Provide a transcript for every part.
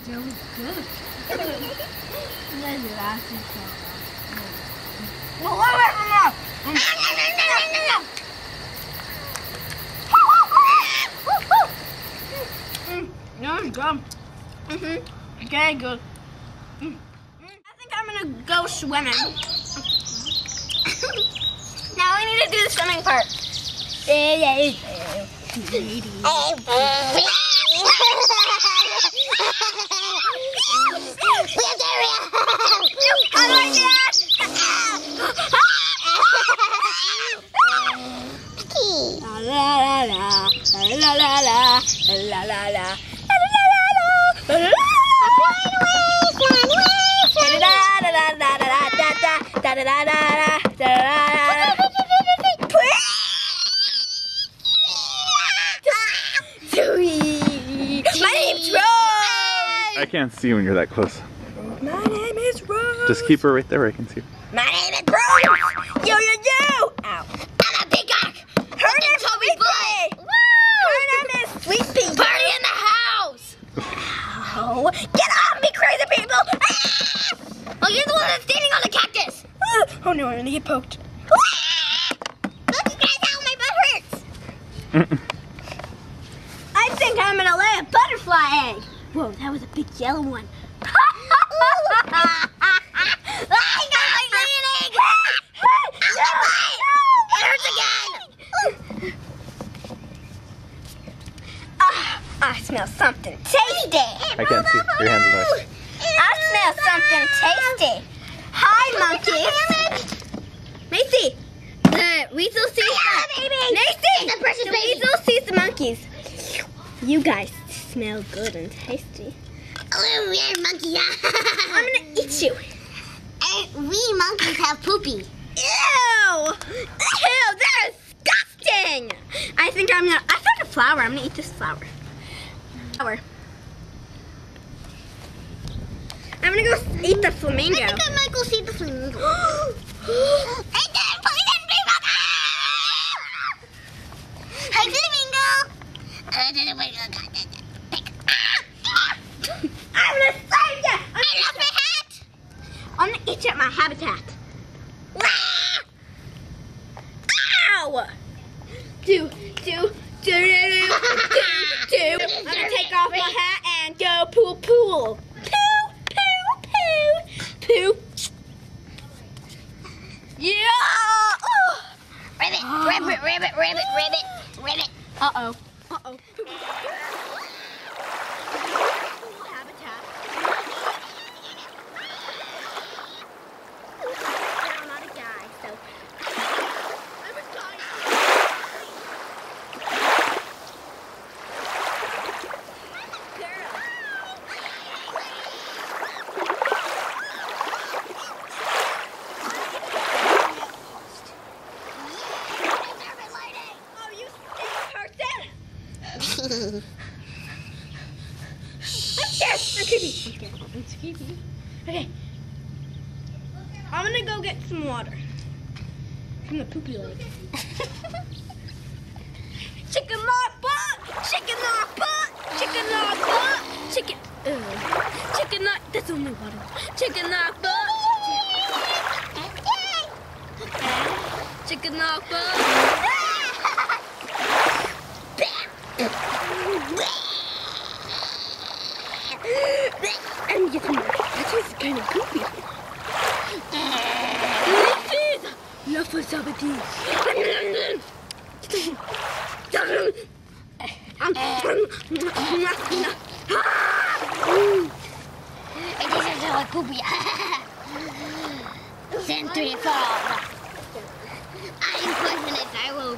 That was good. That's your ass is so No, wait, no, it's good. Okay, good. I think I'm gonna go swimming. Now we need to do the swimming part. I can't see when you're that close. My name is Rose. Just keep her right there where I can see her. My name is Rose. Yo. Ow. I'm a peacock. Her name is Sweet Pea. Her name is Sweet Pea. Party in the house. Oh, get off me, crazy people. Ah! Oh, you're the one that's standing on the cactus. Oh no, I'm gonna get poked. Look, you guys, how my butt hurts. I think I'm gonna lay a butterfly egg. Whoa, that was a big yellow one. I got my laying egg! No! It hurts again! I smell something tasty! I can't see. Your hands in the way. I smell something tasty! Hi, monkeys! Macy! The weasel sees the weasel sees the monkeys. You guys smell good and tasty. Oh, we're monkeys. I'm gonna eat you. We monkeys have poopy. Ew! Ew, that's disgusting! I found a flower. I'm gonna eat this flower. I'm gonna go eat the flamingo. I think I might go see the flamingo. Hey, Dad, poison people! Hi, flamingo! I'm gonna save you! I lost my hat! I'm gonna eat you at my habitat. Ow! Do. I'm gonna take off my hat and go pool. Poo. Yeah! Ribbit. Uh-oh. Habitat. I'm not a guy, so... I'm a guy. Oh, you stink person! I'm creepy. Okay. I'm gonna go get some water from the poopy lake. Chicken log butt! Chicken log, that's only water. Chicken log butt! Chicken log butt! And get some more. That tastes kind of goopy. Love for sabati. It is so poopy. Centrifugal. I am poisonous. I will.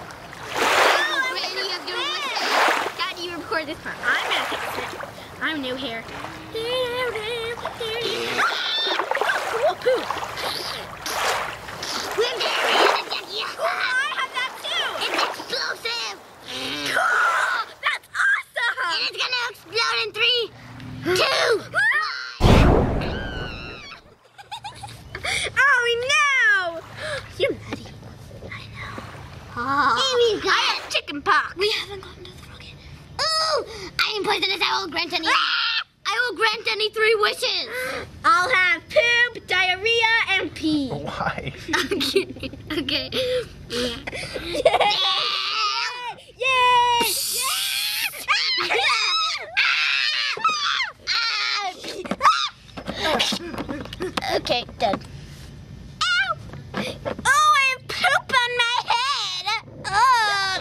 Dad, you record this part. I'm gonna take a sip. I'm new here. Poo. We're very energetic. I have that too. It's explosive. Cool. That's awesome. And it's gonna explode in 3, 2, 1. Oh no! You're nutty. I know. Oh. Hey, we've got I have chicken pox. We haven't gotten to the frog yet. Ooh! I am poisonous. I will grant any. I will grant any 3 wishes. I'll have poop, diarrhea, and pee. Why? Okay. Yay! Okay, done. Ow! Oh, I have poop on my head. Oh.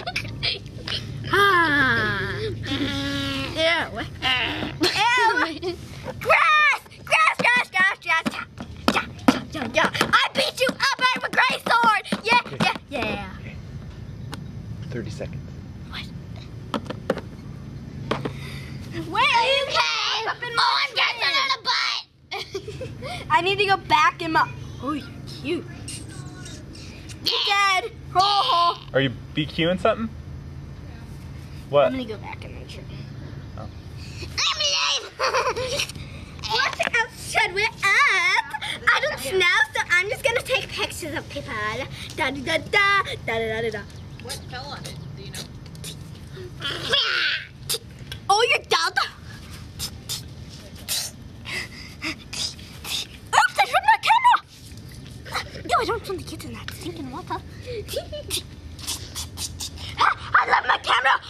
Ew. Ew. Grass! Yeah. I beat you up. I have a gray sword. Yeah. 30 seconds. Wait, are you okay? I'm dancing on a butt. I need to go back in my. Oh, you're cute. You're dead. Oh. Are you BQing something? I'm What? gonna go back in my tree. Oh. I'm alive. Watch out, shut it up. I don't know, so I'm just gonna take pictures of people. Da da da da da da da. What fell on it? Do you know? Oh, you're dead. Oops, I dropped my camera. No, I don't want the kids in that stinking water. I love my camera.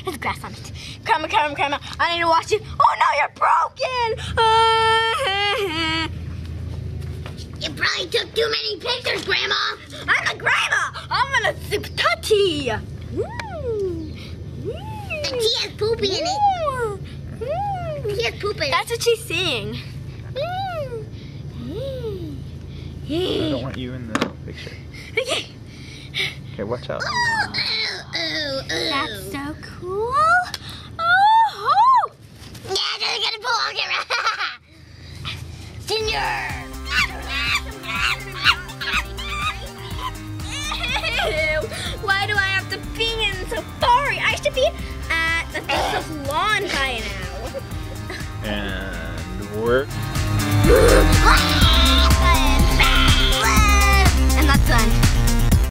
There's grass on it. Camera. I need to watch it. Oh no, you're broken. You probably took too many pictures, Grandma. I'm a grandma. I'm gonna soup tutty. And she has poopy in it. She has poop in it. That's what she's saying. I don't want you in the picture. Okay. Okay, watch out. That's so cool. Oh. Yeah, I'm gonna pull on camera. Ginger. Ew. Why do I have to be in Safari? I should be at the lawn by now. And we're